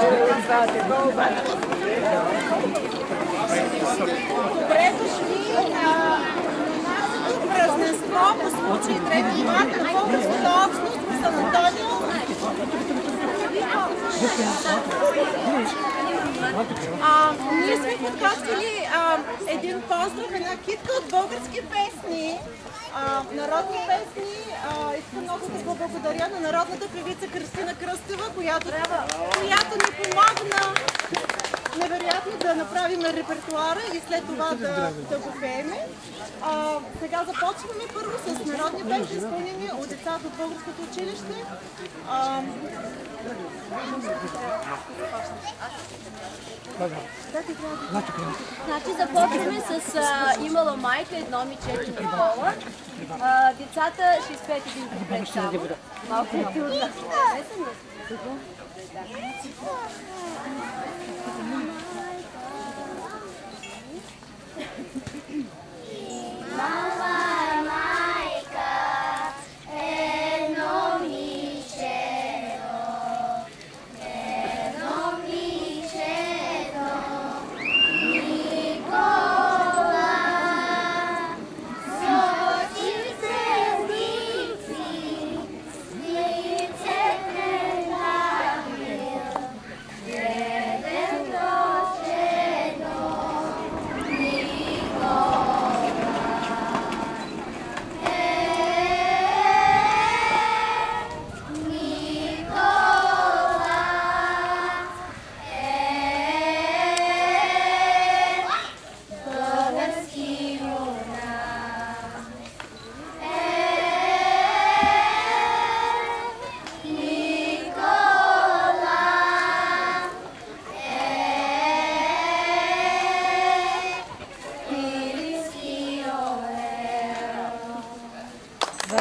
Добре дошли на нашето празненство по случай 3 марта на българската общност в Сан Антонио. Ние сме подготвили един поздрав, една китка от български песни, народни песни. Искам много да го благодаря на народната певица Кристина Кръстева, която ни помогна невероятно да направим репертуара и след това да го пеем. Сега започваме първо с народни песни, изпълнени от децата от българското училище. Значи започваме с Имала майка, едно момиче Никола. Децата ще изпеят един куплет само. Малко е трудно.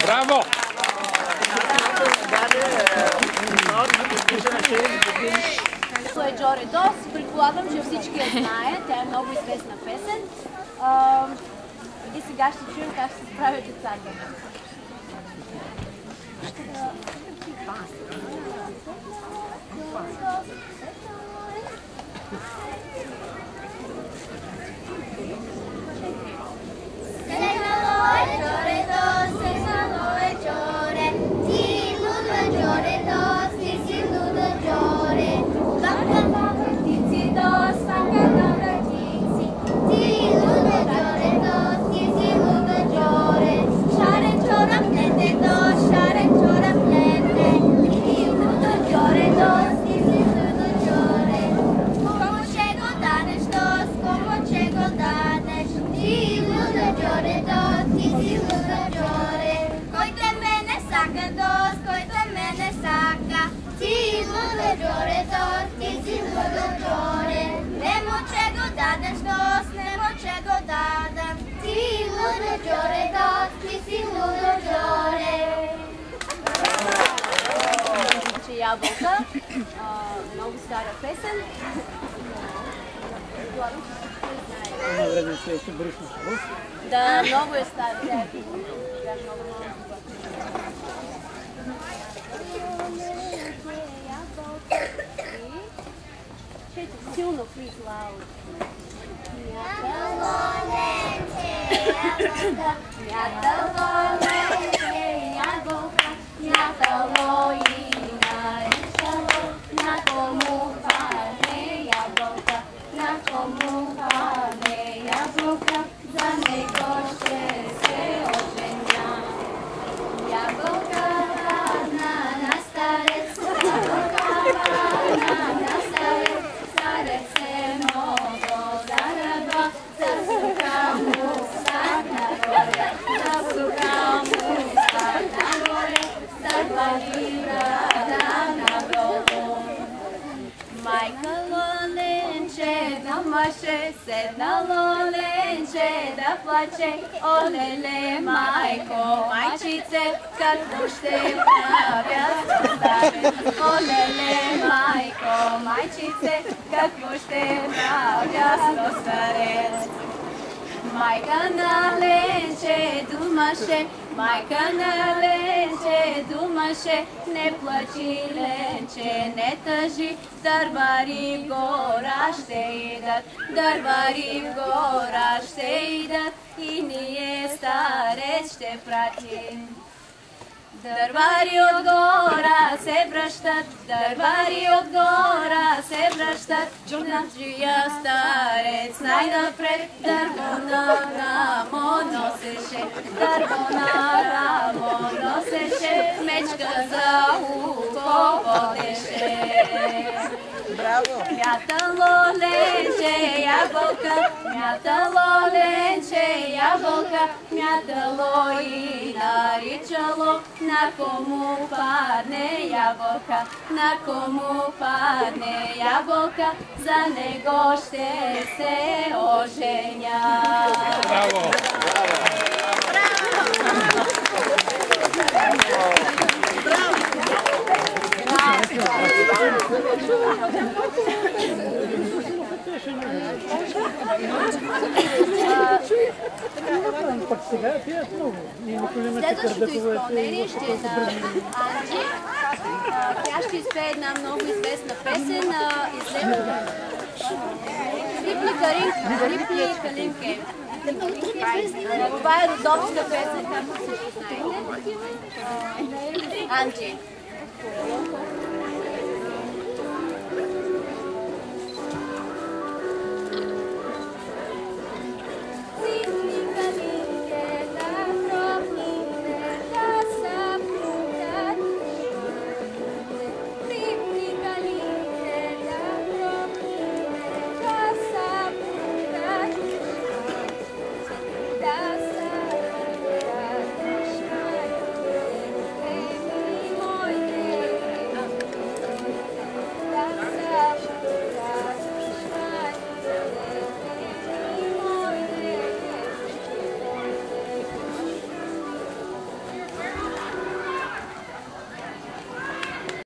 Браво! Това е Джоре Дос. Предполагам, че всички я знаят. Тя е много известна песен. И сега ще чуем как ще се справят децата. Ябълка, много стара песен. Да, много е стара. Тя е много. Силно free cloud. Седнало ленче да плаче, олеле, майко, майчице, какво ще правя с старец? Олеле, майко, майчице, какво ще правя с старец? Майка на ленче думаше, майка на ленче думаше, не плачи ленче. ленче, не тъжи, дървари в гора ще идат, дървари в гора ще идат и ние старец ще пратим. Дървари от гора се връщат, дървари от гора се връщат, чия старец най-напред дърво на рамо носеше, дърво на рамо носеше, мечка за ухо водеше. Браво! Мятало ленче ябълка, мятало ленче ябълка, мятало и наричало, на кому падне ябълка, на кому падне ябълка, за него ще се оженя. Браво! Следващото изпълнение ще е на Анджи. Тя ще изпее една много известна песен. Рипли Калинке. Това е родопска песен, както всички знаете. Анджи.